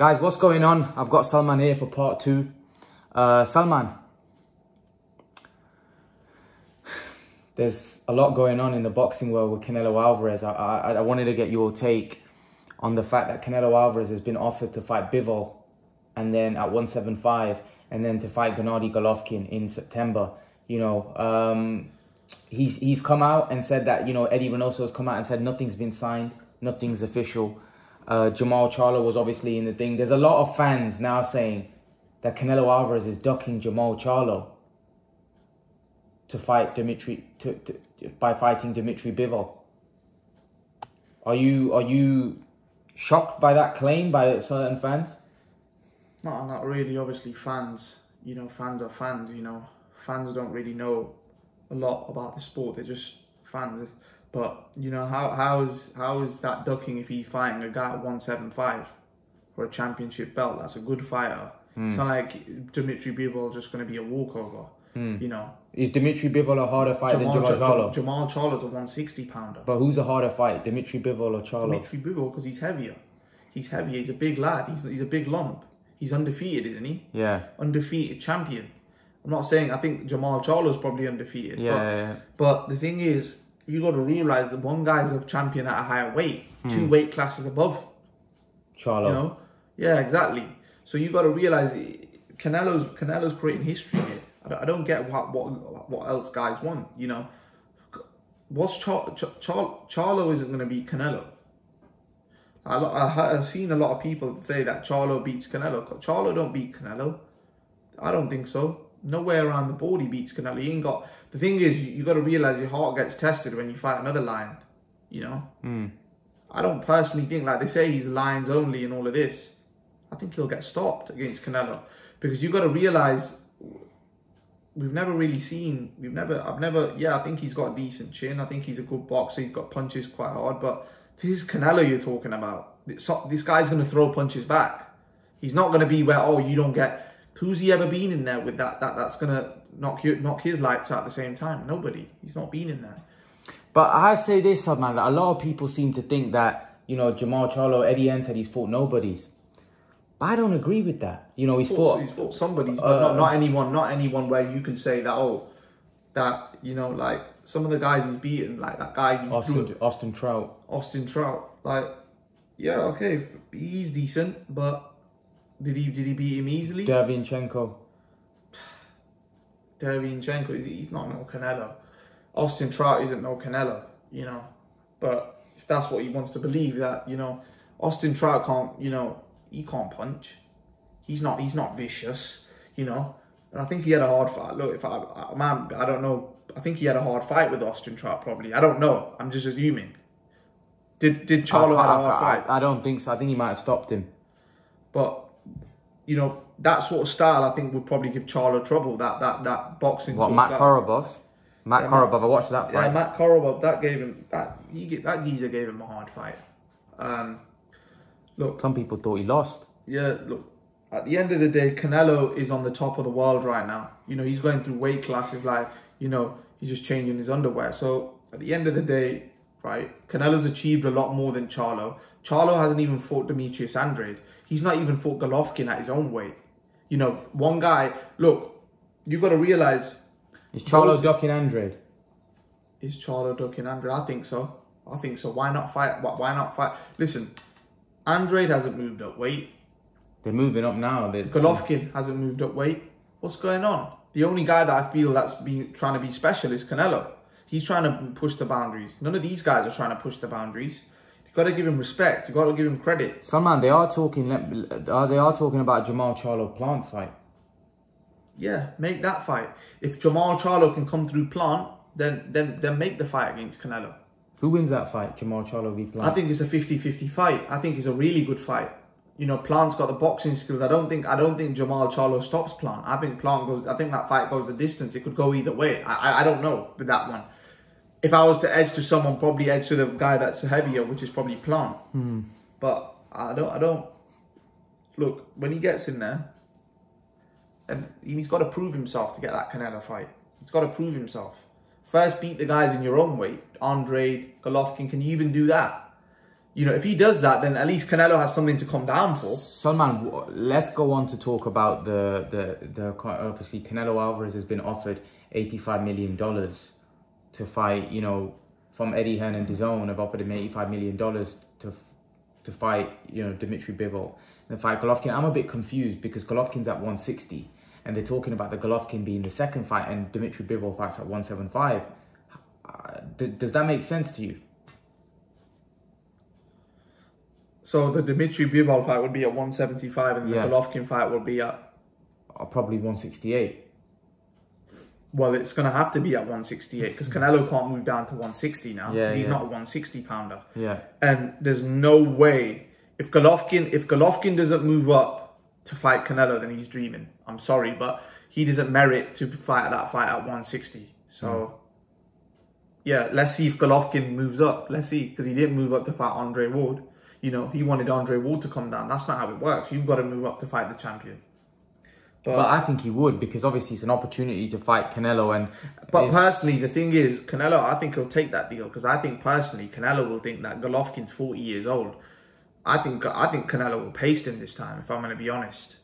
Guys, what's going on? I've got Salman here for part 2. Salman, there's a lot going on in the boxing world with Canelo Alvarez. I wanted to get your take on the fact that Canelo Alvarez has been offered to fight Bivol and then at 175 and then to fight Gennady Golovkin in September. You know, he's come out and said that, you know, Eddie Reynoso has come out and said nothing's been signed, nothing's official. Jermall Charlo was obviously in the thing. There's a lot of fans now saying that Canelo Alvarez is ducking Jermall Charlo to fight by fighting Dimitri Bivol. Are you shocked by that claim by certain fans? No, not really. Obviously, fans. You know, fans are fans. You know, fans don't really know a lot about the sport. They're just fans. But you know, how is that ducking if he's fighting a guy at 175 for a championship belt? That's a good fighter. It's not like Dimitri Bivol just going to be a walkover. You know, is Dimitri Bivol a harder fight than Jermall Charlo? Jermall Charlo's a 160 pounder. But who's a harder fight, Dimitri Bivol or Charlo? Dimitri Bivol, because he's heavier. He's heavier. He's a big lad. He's a big lump. He's undefeated, isn't he? Yeah. Undefeated champion. I'm not saying I think Jermall Charlo's probably undefeated. Yeah. But the thing is, you got to realise that one guy's a champion at a higher weight, 2 weight classes above Charlo. You know? Yeah, exactly. So you got to realise Canelo's creating history here. I don't get what else guys want. You know, Charlo isn't going to beat Canelo. I've seen a lot of people say that Charlo beats Canelo. Charlo don't beat Canelo. I don't think so. Nowhere around the board he beats Canelo. He ain't got. The thing is, you got to realise your heart gets tested when you fight another lion. You know. I don't personally think, like they say, he's lions only and all of this. I think he'll get stopped against Canelo because you got to realise we've never really seen. Yeah, I think he's got a decent chin. I think he's a good boxer. He's got punches quite hard, but this is Canelo you're talking about. This guy's going to throw punches back. He's not going to be where, oh, you don't get. Who's he ever been in there with that's going to knock his lights out at the same time? Nobody. He's not been in there. But I say this, man, that a lot of people seem to think that, you know, Jermall Charlo, Eddie N said he's fought nobodies. But I don't agree with that. You know, he's fought somebody's, but not anyone where you can say that, oh, that, you know, like some of the guys he's beaten, like that guy Austin Trout. Like, yeah, okay, he's decent, but did he beat him easily? Derevyanchenko, he's not no Canelo. Austin Trout isn't no Canelo, you know. But if that's what he wants to believe, that, you know, Austin Trout can't, you know, he can't punch. He's not vicious, you know. And I think he had a hard fight. Look, I don't know. I think he had a hard fight with Austin Trout, probably. I don't know. I'm just assuming. Did Charlo have a hard fight? I don't think so. I think he might have stopped him. But, you know, that sort of style, I think, would probably give Charlo trouble. That boxing. What, Matt Korobov? Korobov, I watched that fight. Yeah, Matt Korobov, that geezer gave him a hard fight. Look, some people thought he lost. Yeah, look, at the end of the day, Canelo is on the top of the world right now. You know, he's going through weight classes like, you know, he's just changing his underwear. So at the end of the day, right, Canelo's achieved a lot more than Charlo. Charlo hasn't even fought Demetrius Andrade. He's not even fought Golovkin at his own weight. You know, one guy, look, you got to realise. Is Charlo ducking Andrade? Is Charlo ducking Andrade? I think so. Why not fight? Why not fight? Listen, Andrade hasn't moved up weight. They're moving up now. Golovkin hasn't moved up weight. What's going on? The only guy that I feel that's trying to be special is Canelo. He's trying to push the boundaries. None of these guys are trying to push the boundaries. You've got to give him respect. You've got to give him credit. So, man, they are talking about Jermall Charlo Plant fight. Yeah, make that fight. If Jermall Charlo can come through Plant, then make the fight against Canelo. Who wins that fight, Jermall Charlo v Plant? I think it's a 50-50 fight. I think it's a really good fight. You know, Plant's got the boxing skills. I don't think Jermall Charlo stops Plant. I think that fight goes the distance. It could go either way. I don't know with that one. If I was to edge to someone, probably edge to the guy that's heavier, which is probably Plant. But I don't. Look, when he gets in there, and he's got to prove himself to get that Canelo fight. He's got to prove himself. First, beat the guys in your own weight. Andrade, Golovkin, can you even do that? You know, if he does that, then at least Canelo has something to come down for. Salman, let's go on to talk about the obviously Canelo Alvarez has been offered $85 million to fight, you know, from Eddie Hearn and DAZN have offered him $85 million to fight, you know, Dimitri Bivol and fight Golovkin. I'm a bit confused because Golovkin's at 160 and they're talking about the Golovkin being the second fight and Dimitri Bivol fights at 175. Does that make sense to you? So the Dimitri Bivol fight would be at 175 and the Golovkin fight will be at... probably 168. Well, it's going to have to be at 168 because Canelo can't move down to 160 now because he's not a 160 pounder. Yeah. And there's no way, if Golovkin doesn't move up to fight Canelo, then he's dreaming. I'm sorry, but he doesn't merit to fight that fight at 160. So, yeah, let's see if Golovkin moves up. Let's see, because he didn't move up to fight Andre Ward. You know, he wanted Andre Ward to come down. That's not how it works. You've got to move up to fight the champion. But I think he would, because obviously it's an opportunity to fight Canelo. But personally, the thing is, Canelo, I think he'll take that deal, because I think personally, Canelo will think that Golovkin's 40 years old. I think Canelo will pace him this time, if I'm going to be honest.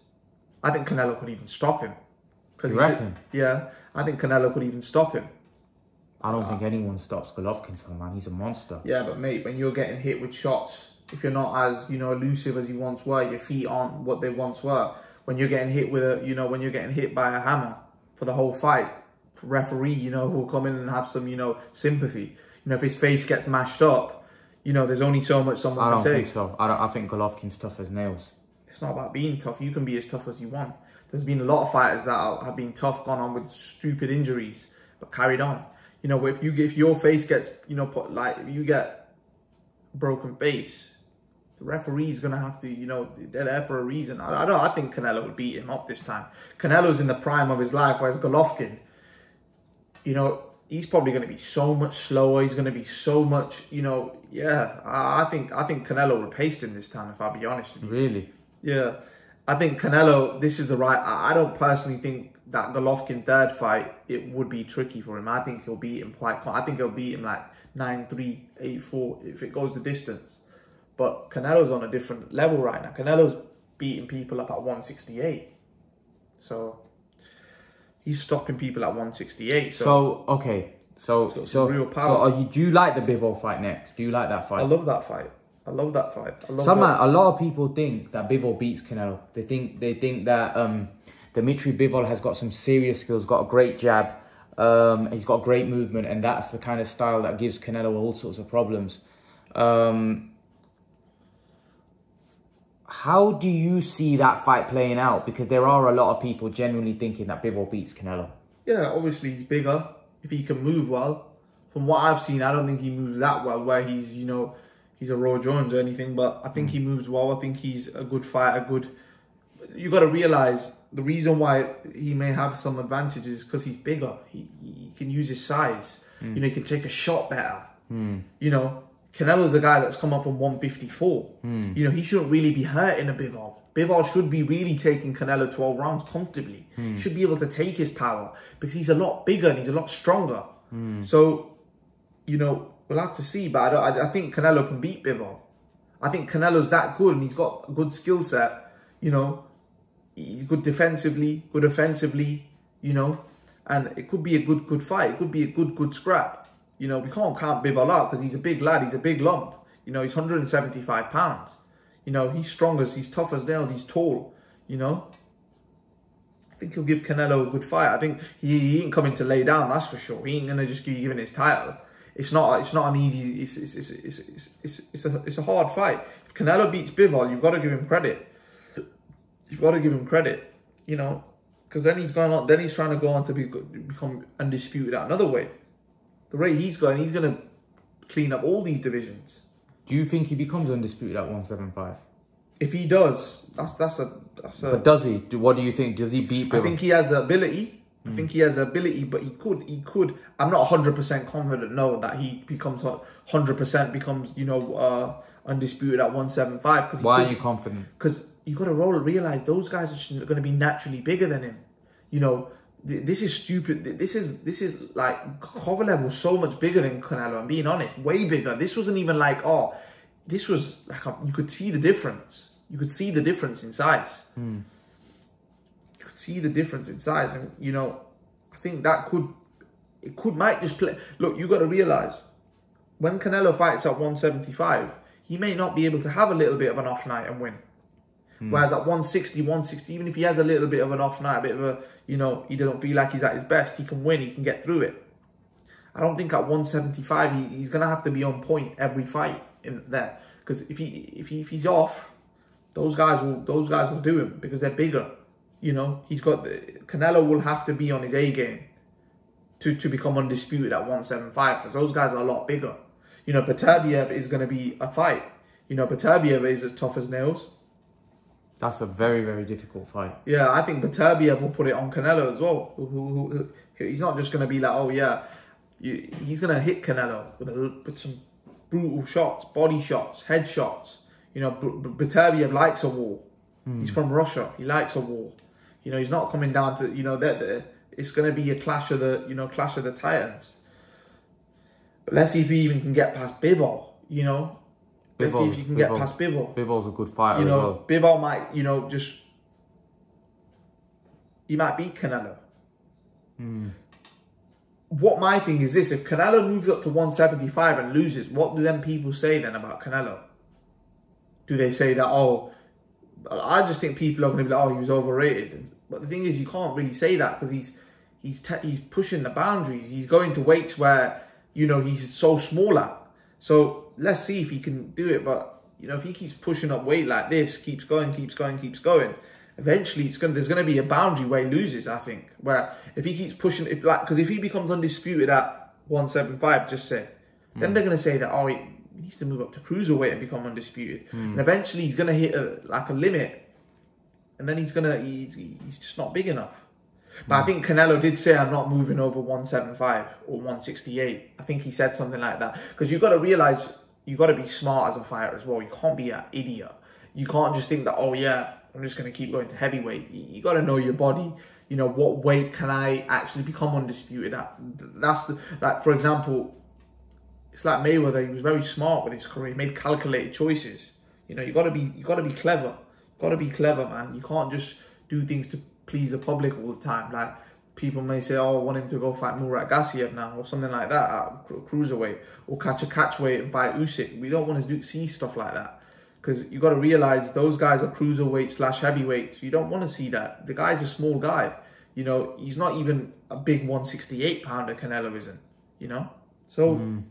I think Canelo could even stop him. You reckon? Yeah, I think Canelo could even stop him. I don't think anyone stops Golovkin, man. He's a monster. Yeah, but mate, when you're getting hit with shots, if you're not as, you know, elusive as you once were, your feet aren't what they once were. When you're getting hit with a, you know, when you're getting hit by a hammer for the whole fight, referee, you know, who'll come in and have some, you know, sympathy. You know, if his face gets mashed up, you know, there's only so much someone can take. I don't think so. I think Golovkin's tough as nails. It's not about being tough. You can be as tough as you want. There's been a lot of fighters that have been tough, gone on with stupid injuries, but carried on. You know, if your face gets, you know, if you get broken face, the referee's going to have to, you know, they're there for a reason. I think Canelo would beat him up this time. Canelo's in the prime of his life, whereas Golovkin, you know, he's probably going to be so much slower. He's going to be so much, you know, yeah. I think Canelo would pace him this time, if I'll be honest with you. Really? Yeah. I think Canelo, this is the right... I don't personally think that Golovkin third fight, it would be tricky for him. I think he'll beat him I think he'll beat him like 9-3, 8-4 if it goes the distance. But Canelo's on a different level right now. Canelo's beating people up at 168. So he's stopping people at 168. So okay. So real power. So do you like the Bivol fight next? Do you like that fight? I love that fight. I love that fight. A lot of people think that Bivol beats Canelo. They think that Dimitri Bivol has got some serious skills, got a great jab, he's got great movement, and that's the kind of style that gives Canelo all sorts of problems. How do you see that fight playing out? Because there are a lot of people genuinely thinking that Bivol beats Canelo. Yeah, obviously he's bigger. If he can move well, from what I've seen, I don't think he moves that well. Where he's, you know, he's a Roy Jones or anything, but I think he moves well. I think he's a good fighter. You got to realize the reason why he may have some advantages is because he's bigger. He can use his size. You know, he can take a shot better. You know, Canelo's a guy that's come up from 154. You know, he shouldn't really be hurting a Bivol. Bivol should be really taking Canelo 12 rounds comfortably. He should be able to take his power because he's a lot bigger and he's a lot stronger. So, you know, we'll have to see. But I think Canelo can beat Bivol. I think Canelo's that good and he's got a good skill set. You know, he's good defensively, good offensively, you know. And it could be a good fight. It could be a good scrap. You know, we can't count Bivol out because he's a big lad. He's a big lump. You know, he's 175 pounds. You know, he's strong he's tough as nails. He's tall, you know. I think he'll give Canelo a good fight. I think he ain't coming to lay down, that's for sure. He ain't going to just give him his title. It's not an easy, it's a hard fight. If Canelo beats Bivol, you've got to give him credit. You've got to give him credit, you know. Because then he's trying to go on to become undisputed at another way. The rate he's going to clean up all these divisions. Do you think he becomes undisputed at 175? If he does, that's a. But does he? What do you think? Does he beat Bivol? I think he has the ability. I think he has the ability, but he could. I'm not 100% confident, no, that he becomes 100% becomes, you know, undisputed at 175. Why are you confident? Because you got to realize those guys are going to be naturally bigger than him. You know, this is stupid. This is like Kovalev was so much bigger than Canelo. I'm being honest, way bigger. This wasn't even like, oh, this was like, you could see the difference. You could see the difference in size. You could see the difference in size. And, you know, I think that might just play. Look, you got to realize, when Canelo fights at 175, he may not be able to have a little bit of an off night and win. Whereas at 160, even if he has a little bit of an off night, a bit of a, you know, he doesn't feel like he's at his best, he can win, he can get through it. I don't think at 175, he's going to have to be on point every fight in there. Because if he's off, those guys will do him because they're bigger. You know, Canelo will have to be on his A game to become undisputed at 175, because those guys are a lot bigger. You know, Beterbiev is going to be a fight. You know, Beterbiev is as tough as nails. That's a very, very difficult fight. Yeah, I think Beterbiev will put it on Canelo as well. He's not just going to be like, oh yeah, he's going to hit Canelo with some brutal shots, body shots, head shots. You know, Beterbiev likes a war. He's from Russia. He likes a war. You know, he's not coming down to, you know, it's going to be a clash of the titans. But let's see if he even can get past Bivol, you know. Let's see if you can get past Bivol. Bivol's a good fighter as well. Bivol might, you know, he might beat Canelo. What my thing is this: if Canelo moves up to 175 and loses, what do them people say then about Canelo? Do they say that, oh, I just think people are going to be like, oh, he was overrated. But the thing is, you can't really say that, because he's pushing the boundaries. He's going to weights where, you know, he's so small at. So let's see if he can do it. But, you know, if he keeps pushing up weight like this, keeps going, eventually there's going to be a boundary where he loses, I think. Where if he keeps pushing, because if he becomes undisputed at 175, just say, then they're going to say that, oh, he needs to move up to cruiserweight and become undisputed. And eventually he's going to hit a limit. And then he's just not big enough. But I think Canelo did say, I'm not moving over 175 or 168. I think he said something like that. Because you've got to realise, you've got to be smart as a fighter as well. You can't be an idiot. You can't just think that, oh yeah, I'm just going to keep going to heavyweight. You got to know your body. You know, what weight can I actually become undisputed at? That's like, for example, it's like Mayweather. He was very smart with his career. He made calculated choices. You know, you got to be clever. Got to be clever, man. You can't just do things to please the public all the time. Like, people may say, oh, I want him to go fight Murat Gassiev now, or something like that at cruiserweight, or catch a catchweight and fight Usyk. We don't want to see stuff like that, because you got to realize those guys are cruiserweight / heavyweights. You don't want to see that. The guy's a small guy. You know, he's not even a big 168 pounder. Canelo isn't. You know, so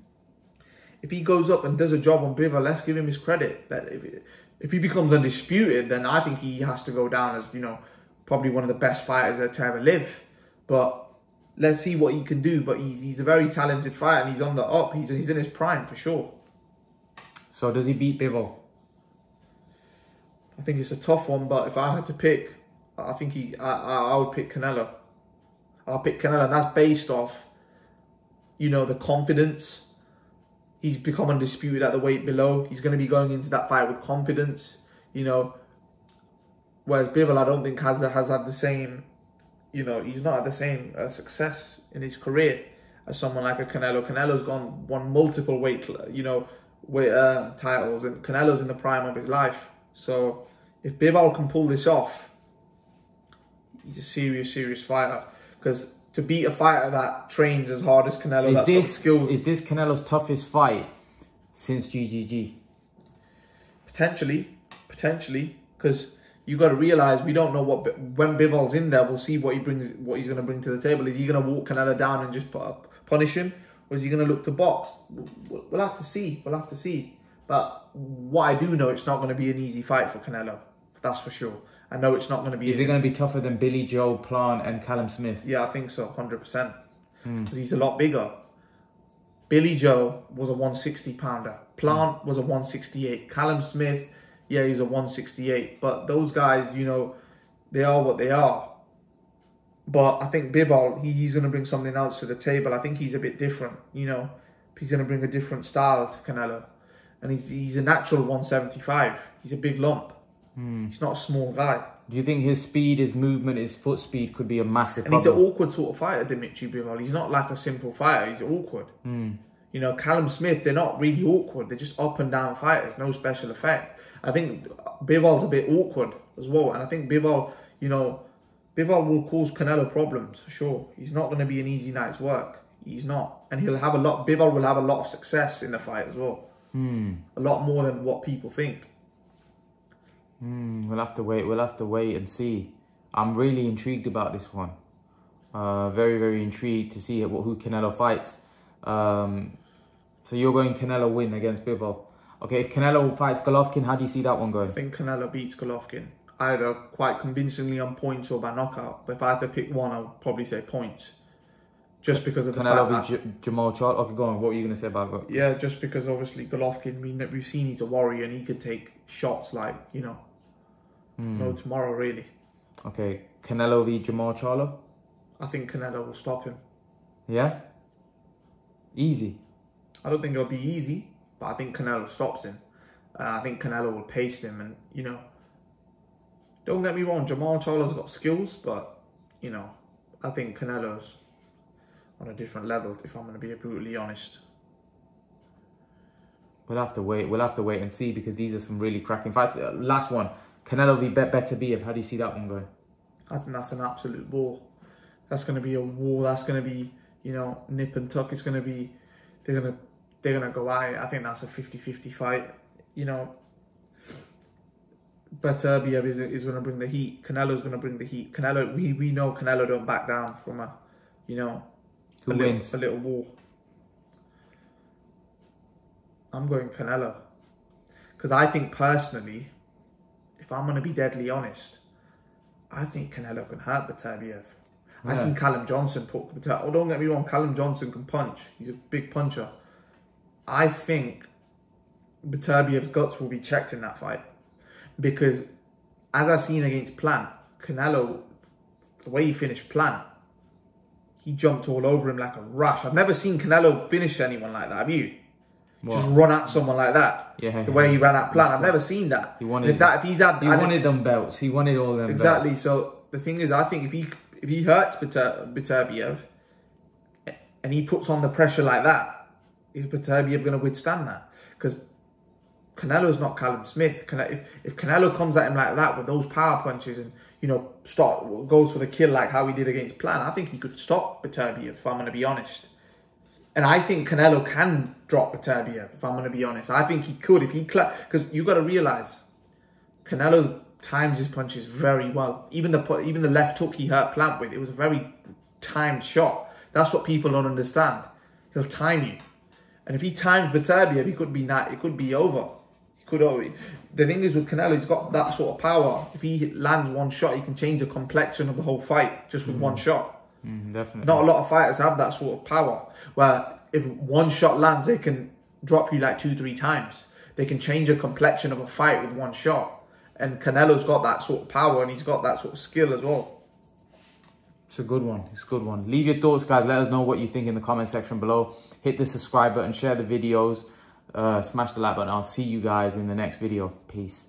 if he goes up and does a job on Bivol, let's give him his credit. That if he becomes undisputed, then I think he has to go down as, you know, probably one of the best fighters to ever live. But let's see what he can do. But he's a very talented fighter, and he's on the up. He's in his prime for sure. So does he beat Bivol? I think it's a tough one, but if I had to pick, I think I would pick Canelo. I'll pick Canelo, and that's based off, you know, the confidence. He's become undisputed at the weight below. He's going to be going into that fight with confidence, you know. Whereas Bivol, I don't think has had the same, you know, he's not had the same success in his career as someone like a Canelo. Canelo's won multiple weight titles, and Canelo's in the prime of his life. So if Bivol can pull this off, he's a serious fighter. Because to beat a fighter that trains as hard as Canelo, is this Canelo's toughest fight since GGG? Potentially, because you got to realize, we don't know when Bivol's in there, we'll see what he's going to bring to the table. Is he going to walk Canelo down and just punish him, or is he going to look to box? We'll have to see. But what I do know, it's not going to be an easy fight for Canelo. That's for sure. I know it's not going to be. Is it going to be tougher than Billy Joe, Plant, and Callum Smith? Yeah, I think so, 100%. Because he's a lot bigger. Billy Joe was a 160 pounder. Plant was a 168. Callum Smith, yeah, he's a 168. But those guys, you know, they are what they are. But I think Bivol, he's going to bring something else to the table. I think he's a bit different, you know. He's going to bring a different style to Canelo. And he's a natural 175. He's a big lump. He's not a small guy. Do you think his speed, his movement, his foot speed could be a massive problem? And he's an awkward sort of fighter, Dimitri Bivol. He's not like a simple fighter. He's awkward. You You know, Callum Smith, they're not really awkward. They're just up and down fighters, no special effect. I think Bivol's a bit awkward as well. And I think Bivol, you know, Bivol will cause Canelo problems for sure. He's not going to be an easy night's work. He's not. And Bivol will have a lot of success in the fight as well. A lot more than what people think. We'll have to wait. We'll have to wait and see. I'm really intrigued about this one. Very, very intrigued to see who Canelo fights. So you're going Canelo win against Bivol. Okay, if Canelo fights Golovkin, how do you see that one going? I think Canelo beats Golovkin. Either quite convincingly on points or by knockout. But if I had to pick one, I would probably say points. Just because of the Canelo fact v. Jermall Charlo. Okay, go on. What were you going to say about Golovkin? Yeah, just because obviously Golovkin, we've seen he's a warrior and he could take shots like, you know, no tomorrow really. Okay, Canelo v. Jermall Charlo? I think Canelo will stop him. Yeah? Easy? I don't think it'll be easy, but I think Canelo stops him. I think Canelo will pace him and, you know, don't get me wrong, Jermall Charlo's got skills, but, you know, I think Canelo's on a different level, if I'm going to be brutally honest. We'll have to wait. We'll have to wait and see because these are some really cracking fights. Last one, Canelo v. Beterbiev. How do you see that one going? I think that's an absolute war. That's going to be a war. That's going to be, you know, nip and tuck. It's going to be, they're going to go at it. I think that's a 50-50 fight. You know, Beterbiev is going to bring the heat. Canelo's going to bring the heat. Canelo, we know Canelo don't back down from a, you know, Who wins? A little war. I'm going Canelo. Because I think personally, if I'm going to be deadly honest, I think Canelo can hurt Beterbiev. Yeah. I've seen Callum Johnson put Beterbiev. Oh, don't get me wrong, Callum Johnson can punch. He's a big puncher. I think Beterbiev's guts will be checked in that fight. Because as I've seen against Plant, Canelo, the way he finished Plant, he jumped all over him like a rush. I've never seen Canelo finish anyone like that, have you? What? Just run at someone like that. Yeah. The way he ran at Plant, I've never seen that. He wanted. He wanted them belts. He wanted all them. Exactly. Belts. So the thing is, I think if he hurts Beterbiev and he puts on the pressure like that, is Beterbiev going to withstand that? Because Canelo's not Callum Smith. If Canelo comes at him like that with those power punches and, you know, goes for the kill like how he did against Plant, I think he could stop Beterbiev, if I'm going to be honest. And I think Canelo can drop Beterbiev, if I'm going to be honest. I think he could if he... Because you got to realise, Canelo times his punches very well. Even the left hook he hurt Plant with, it was a very timed shot. That's what people don't understand. He'll time you. And if he times Beterbiev, it could be over. The thing is with Canelo, he's got that sort of power. If he lands one shot, he can change the complexion of the whole fight just with one shot. Definitely. Not a lot of fighters have that sort of power. Where if one shot lands, they can drop you like 2-3 times. They can change the complexion of a fight with one shot. And Canelo's got that sort of power and he's got that sort of skill as well. It's a good one. It's a good one. Leave your thoughts, guys. Let us know what you think in the comment section below. Hit the subscribe button, share the videos, smash the like button. I'll see you guys in the next video. Peace.